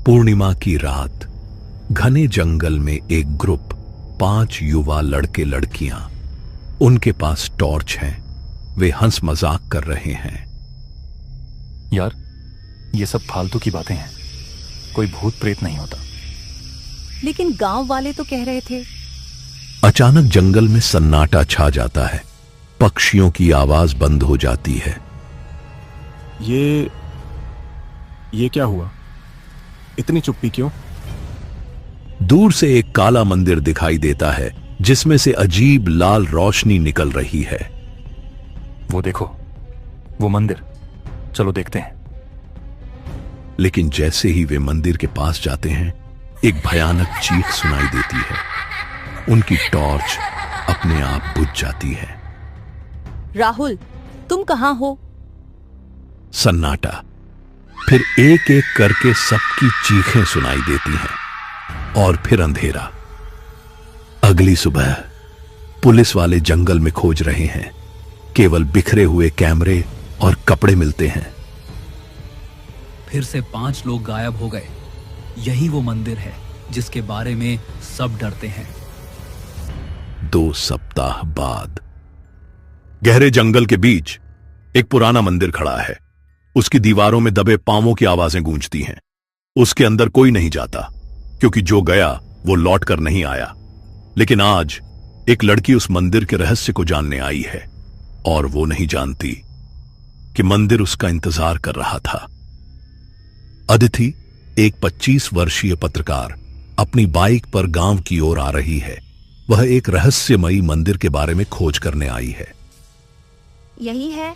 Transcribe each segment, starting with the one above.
पूर्णिमा की रात घने जंगल में एक ग्रुप 5 युवा लड़के लड़कियां, उनके पास टॉर्च है। वे हंस मजाक कर रहे हैं। यार, ये सब फालतू की बातें हैं। कोई भूत प्रेत नहीं होता। लेकिन गांव वाले तो कह रहे थे। अचानक जंगल में सन्नाटा छा जाता है। पक्षियों की आवाज बंद हो जाती है। ये क्या हुआ? इतनी चुप्पी क्यों? दूर से एक काला मंदिर दिखाई देता है जिसमें से अजीब लाल रोशनी निकल रही है। वो देखो, वो मंदिर। चलो देखते हैं। लेकिन जैसे ही वे मंदिर के पास जाते हैं, एक भयानक चीख सुनाई देती है। उनकी टॉर्च अपने आप बुझ जाती है। राहुल, तुम कहां हो? सन्नाटा। फिर एक एक करके सबकी चीखें सुनाई देती हैं और फिर अंधेरा। अगली सुबह पुलिस वाले जंगल में खोज रहे हैं। केवल बिखरे हुए कैमरे और कपड़े मिलते हैं। फिर से 5 लोग गायब हो गए। यही वो मंदिर है जिसके बारे में सब डरते हैं। 2 सप्ताह बाद गहरे जंगल के बीच एक पुराना मंदिर खड़ा है। उसकी दीवारों में दबे पांवों की आवाजें गूंजती हैं। उसके अंदर कोई नहीं जाता, क्योंकि जो गया वो लौट कर नहीं आया। लेकिन आज एक लड़की उस मंदिर के रहस्य को जानने आई है, और वो नहीं जानती कि मंदिर उसका इंतजार कर रहा था। अदिति, एक 25 वर्षीय पत्रकार, अपनी बाइक पर गांव की ओर आ रही है। वह एक रहस्यमयी मंदिर के बारे में खोज करने आई है। यही है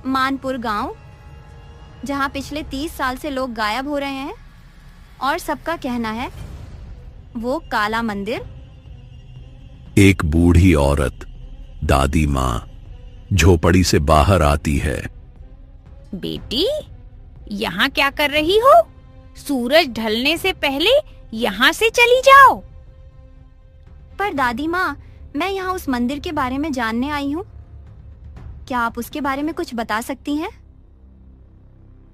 मानपुर गांव, जहां पिछले 30 साल से लोग गायब हो रहे हैं और सबका कहना है वो काला मंदिर। एक बूढ़ी औरत, दादी मां, झोपड़ी से बाहर आती है। बेटी, यहाँ क्या कर रही हो? सूरज ढलने से पहले यहाँ से चली जाओ। पर दादी माँ, मैं यहाँ उस मंदिर के बारे में जानने आई हूँ। क्या आप उसके बारे में कुछ बता सकती हैं?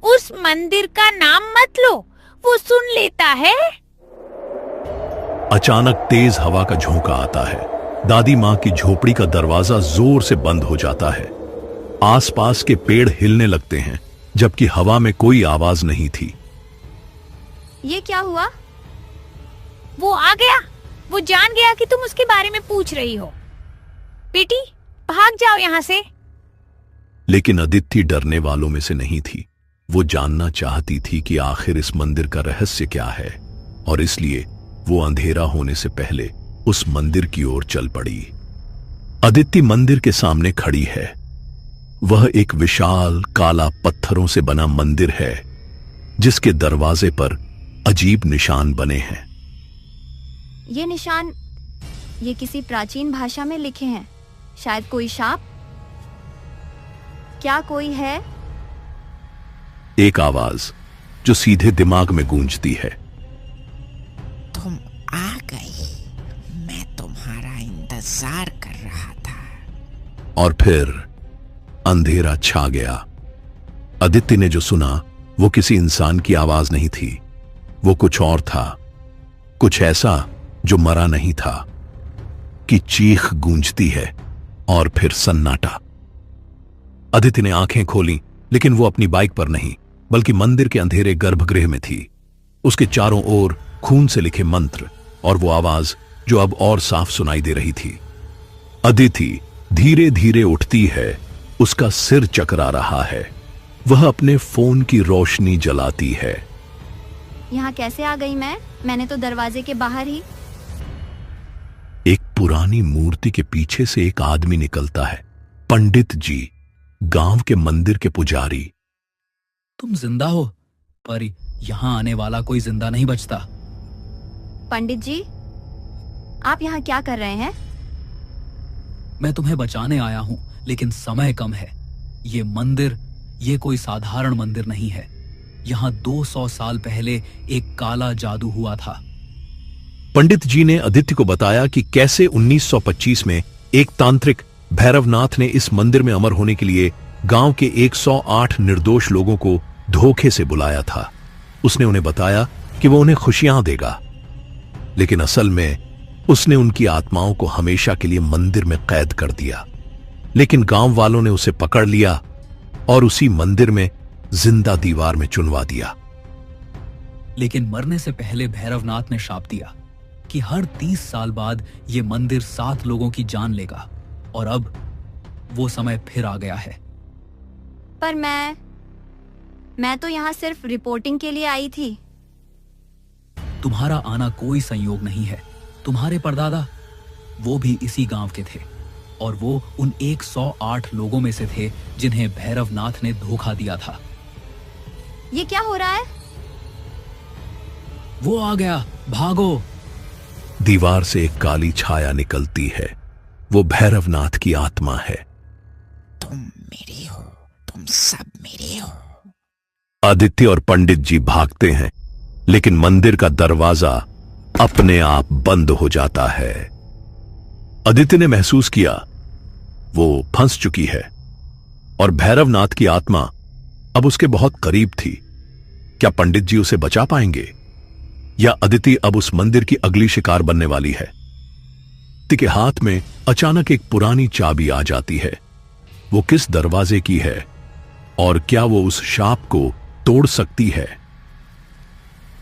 उस मंदिर का नाम मत लो, वो सुन लेता है। अचानक तेज हवा का झोंका आता है। दादी मां की झोपड़ी का दरवाजा जोर से बंद हो जाता है। आसपास के पेड़ हिलने लगते हैं, जबकि हवा में कोई आवाज नहीं थी। ये क्या हुआ? वो आ गया। वो जान गया कि तुम उसके बारे में पूछ रही हो। बेटी, भाग जाओ यहाँ से। लेकिन अदिति डरने वालों में से नहीं थी। वो जानना चाहती थी कि आखिर इस मंदिर का रहस्य क्या है, और इसलिए वो अंधेरा होने से पहले उस मंदिर की ओर चल पड़ी। अदिति मंदिर के सामने खड़ी है। वह एक विशाल काला पत्थरों से बना मंदिर है, जिसके दरवाजे पर अजीब निशान बने हैं। ये निशान, ये किसी प्राचीन भाषा में लिखे हैं। शायद कोई शाप। क्या कोई है? एक आवाज जो सीधे दिमाग में गूंजती है। तुम आ गई, मैं तुम्हारा इंतजार कर रहा था। और फिर अंधेरा छा गया। अदिति ने जो सुना वो किसी इंसान की आवाज नहीं थी। वो कुछ और था, कुछ ऐसा जो मरा नहीं था। कि चीख गूंजती है और फिर सन्नाटा। अदिति ने आंखें खोली, लेकिन वो अपनी बाइक पर नहीं, बल्कि मंदिर के अंधेरे गर्भगृह में थी। उसके चारों ओर खून से लिखे मंत्र और वो आवाज जो अब और साफ सुनाई दे रही थी। अदिति धीरे धीरे उठती है। उसका सिर चकरा रहा है। वह अपने फोन की रोशनी जलाती है। यहाँ कैसे आ गई मैं? मैंने तो दरवाजे के बाहर ही। एक पुरानी मूर्ति के पीछे से एक आदमी निकलता है। पंडित जी, गांव के मंदिर के पुजारी। तुम जिंदा हो, पर यहाँ आने वाला कोई जिंदा नहीं बचता। पंडित जी, आप यहाँ क्या कर रहे हैं? मैं तुम्हें बचाने आया हूँ, लेकिन समय कम है। ये मंदिर, ये कोई साधारण मंदिर नहीं है। यहाँ 200 साल पहले एक काला जादू हुआ था। पंडित जी ने अदिति को बताया कि कैसे 1925 में एक तांत्रिक भैरवनाथ ने इस मंदिर में अमर होने के लिए गांव के 108 निर्दोष लोगों को धोखे से बुलाया था। उसने उन्हें बताया कि वो उन्हें खुशियां देगा, लेकिन असल में उसने उनकी आत्माओं को हमेशा के लिए मंदिर में कैद कर दिया। लेकिन गांव वालों ने उसे पकड़ लिया और उसी मंदिर में जिंदा दीवार में चुनवा दिया। लेकिन मरने से पहले भैरवनाथ ने शाप दिया कि हर 30 साल बाद यह मंदिर 7 लोगों की जान लेगा, और अब वो समय फिर आ गया है। पर मैं तो यहाँ सिर्फ रिपोर्टिंग के लिए आई थी। तुम्हारा आना कोई संयोग नहीं है। तुम्हारे परदादा वो भी इसी गांव के थे, और वो उन 108 लोगों में से थे जिन्हें भैरवनाथ ने धोखा दिया था। ये क्या हो रहा है? वो आ गया, भागो। दीवार से एक काली छाया निकलती है। वो भैरवनाथ की आत्मा है। तुम मेरे हो, तुम सब मेरे हो। आदित्य और पंडित जी भागते हैं, लेकिन मंदिर का दरवाजा अपने आप बंद हो जाता है। आदित्य ने महसूस किया वो फंस चुकी है, और भैरवनाथ की आत्मा अब उसके बहुत करीब थी। क्या पंडित जी उसे बचा पाएंगे, या अदिति अब उस मंदिर की अगली शिकार बनने वाली है? अदिति के हाथ में अचानक एक पुरानी चाबी आ जाती है। वो किस दरवाजे की है, और क्या वो उस शाप को तोड़ सकती है?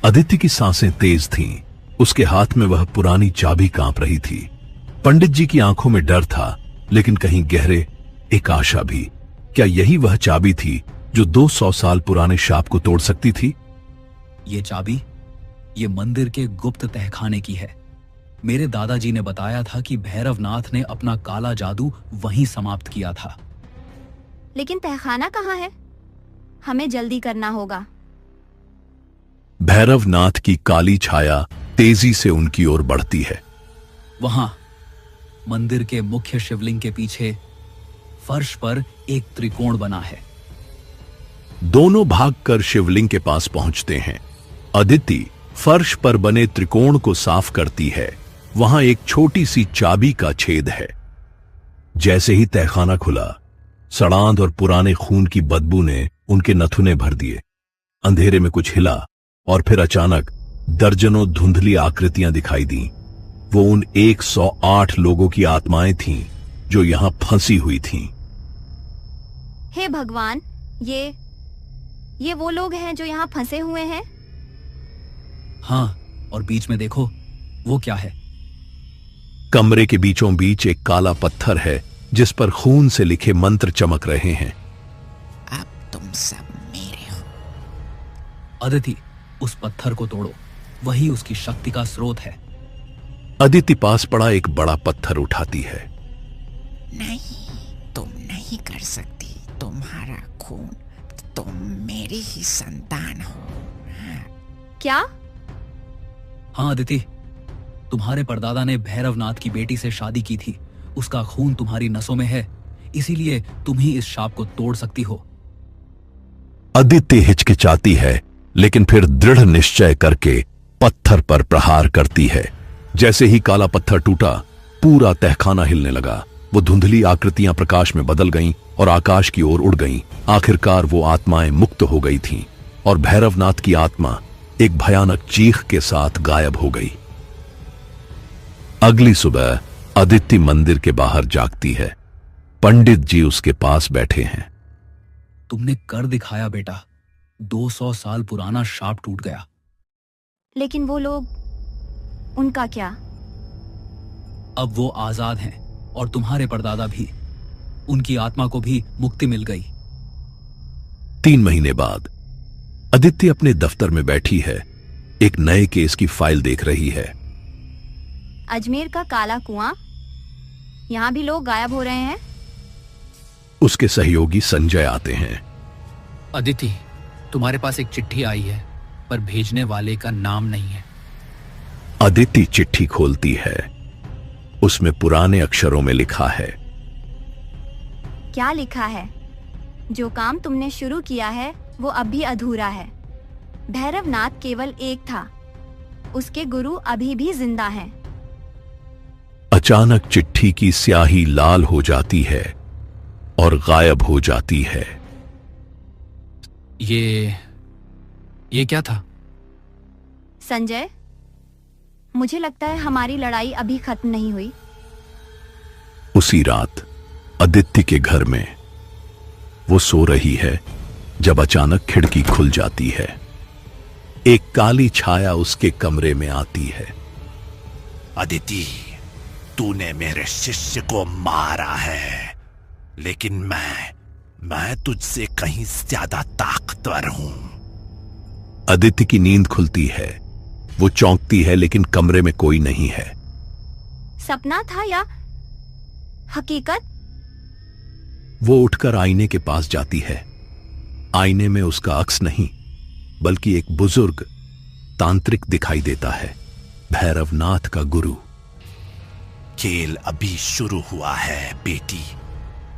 अदिति की सांसें तेज थीं। उसके हाथ में वह पुरानी चाबी कांप रही थी। पंडित जी की आंखों में डर था, लेकिन कहीं गहरे एक आशा भी। क्या यही वह चाबी थी जो 200 साल पुराने शाप को तोड़ सकती थी? ये चाबी ये मंदिर के गुप्त तहखाने की है। मेरे दादाजी ने बताया था कि भैरवनाथ ने अपना काला जादू वहीं समाप्त किया था। लेकिन तहखाना कहाँ है? हमें जल्दी करना होगा। भैरवनाथ की काली छाया तेजी से उनकी ओर बढ़ती है। वहां मंदिर के मुख्य शिवलिंग के पीछे फर्श पर एक त्रिकोण बना है। दोनों भागकर शिवलिंग के पास पहुंचते हैं। अदिति फर्श पर बने त्रिकोण को साफ करती है। वहां एक छोटी सी चाबी का छेद है। जैसे ही तहखाना खुला, सड़ांध और पुराने खून की बदबू ने उनके नथुने भर दिए। अंधेरे में कुछ हिला, और फिर अचानक दर्जनों धुंधली आकृतियां दिखाई दी। वो उन 108 लोगों की आत्माएं थीं जो यहां फंसी हुई थीं। हे भगवान, ये वो लोग हैं जो यहाँ फंसे हुए हैं? हाँ, और बीच में देखो, वो क्या है? कमरे के बीचों बीच एक काला पत्थर है जिस पर खून से लिखे मंत्र चमक रहे हैं। अब तुम सब मेरे हो। अदिति, उस पत्थर को तोड़ो, वही उसकी शक्ति का स्रोत है। अदिति पास पड़ा एक बड़ा पत्थर उठाती है। नहीं, तुम नहीं कर सकती। तुम्हारा खून, तुम मेरी ही संतान हो। क्या? हाँ अदिति, तुम्हारे परदादा ने भैरवनाथ की बेटी से शादी की थी। उसका खून तुम्हारी नसों में है, इसीलिए तुम ही इस शाप को तोड़ सकती हो। अदिति हिचकिचाती है, लेकिन फिर दृढ़ निश्चय करके पत्थर पर प्रहार करती है। जैसे ही काला पत्थर टूटा, पूरा तहखाना हिलने लगा। वो धुंधली आकृतियां प्रकाश में बदल गईं और आकाश की ओर उड़ गईं। आखिरकार वो आत्माएं मुक्त हो गई थीं, और भैरवनाथ की आत्मा एक भयानक चीख के साथ गायब हो गई। अगली सुबह अदिति मंदिर के बाहर जागती है। पंडित जी उसके पास बैठे हैं। तुमने कर दिखाया बेटा, 200 साल पुराना शाप टूट गया। लेकिन वो लोग, उनका क्या? अब वो आजाद हैं, और तुम्हारे परदादा भी। उनकी आत्मा को भी मुक्ति मिल गई। 3 महीने बाद अदिति अपने दफ्तर में बैठी है। एक नए केस की फाइल देख रही है। अजमेर का काला कुआं, यहाँ भी लोग गायब हो रहे हैं। उसके सहयोगी संजय आते हैं। अदिति, तुम्हारे पास एक चिट्ठी आई है, पर भेजने वाले का नाम नहीं है। अदिति चिट्ठी खोलती है। उसमें पुराने अक्षरों में लिखा है। क्या लिखा है? जो काम तुमने शुरू किया है वो अब भी अधूरा है। भैरवनाथ केवल एक था, उसके गुरु अभी भी जिंदा हैं। अचानक चिट्ठी की स्याही लाल हो जाती है और गायब हो जाती है। ये क्या था? संजय, मुझे लगता है हमारी लड़ाई अभी खत्म नहीं हुई। उसी रात अदिति के घर में वो सो रही है जब अचानक खिड़की खुल जाती है। एक काली छाया उसके कमरे में आती है। अदिति, तूने मेरे शिष्य को मारा है, लेकिन मैं तुझसे कहीं ज्यादा ताकतवर हूं। अदिति की नींद खुलती है। वो चौंकती है लेकिन कमरे में कोई नहीं है। सपना था या हकीकत? वो उठकर आईने के पास जाती है। आईने में उसका अक्स नहीं बल्कि एक बुजुर्ग तांत्रिक दिखाई देता है, भैरवनाथ का गुरु। खेल अभी शुरू हुआ है बेटी।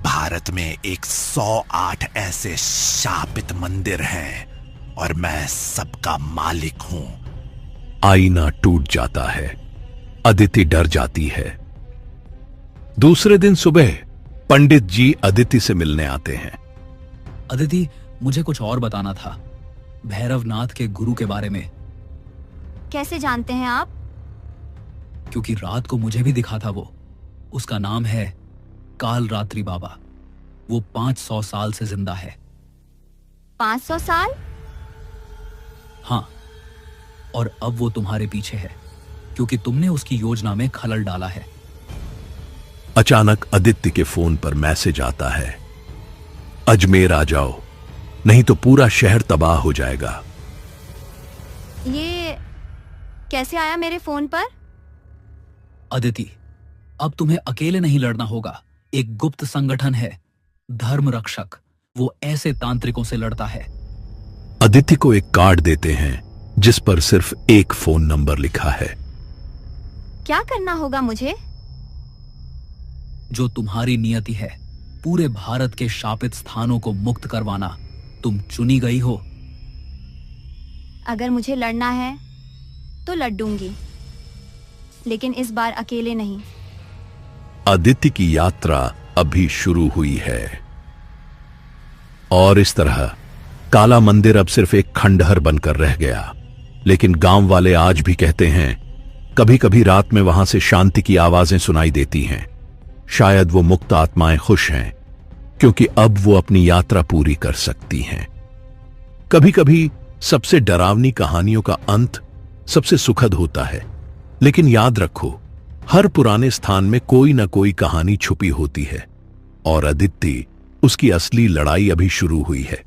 भारत में 108 ऐसे शापित मंदिर हैं और मैं सबका मालिक हूं। आईना टूट जाता है। अदिति डर जाती है। दूसरे दिन सुबह पंडित जी अदिति से मिलने आते हैं। अदिति, मुझे कुछ और बताना था, भैरवनाथ के गुरु के बारे में। कैसे जानते हैं आप? क्योंकि रात को मुझे भी दिखा था वो। उसका नाम है काल रात्रि बाबा। वो 500 साल से जिंदा है। 500 साल? हाँ, और अब वो तुम्हारे पीछे है क्योंकि तुमने उसकी योजना में खलल डाला है। अचानक अदिति के फोन पर मैसेज आता है, अजमेर आ जाओ नहीं तो पूरा शहर तबाह हो जाएगा। ये कैसे आया मेरे फोन पर? अदिति, अब तुम्हें अकेले नहीं लड़ना होगा। एक गुप्त संगठन है, धर्म रक्षक। वो ऐसे तांत्रिकों से लड़ता है। अदिति को एक कार्ड देते हैं जिस पर सिर्फ एक फोन नंबर लिखा है। क्या करना होगा मुझे? जो तुम्हारी नियति है, पूरे भारत के शापित स्थानों को मुक्त करवाना। तुम चुनी गई हो। अगर मुझे लड़ना है तो लड़ूंगी, लेकिन इस बार अकेले नहीं। अदिति की यात्रा अभी शुरू हुई है और इस तरह काला मंदिर अब सिर्फ एक खंडहर बनकर रह गया। लेकिन गांव वाले आज भी कहते हैं कभी कभी रात में वहां से शांति की आवाजें सुनाई देती हैं। शायद वो मुक्त आत्माएं खुश हैं क्योंकि अब वो अपनी यात्रा पूरी कर सकती हैं। कभी कभी सबसे डरावनी कहानियों का अंत सबसे सुखद होता है, लेकिन याद रखो हर पुराने स्थान में कोई ना कोई कहानी छुपी होती है और अदिति उसकी असली लड़ाई अभी शुरू हुई है।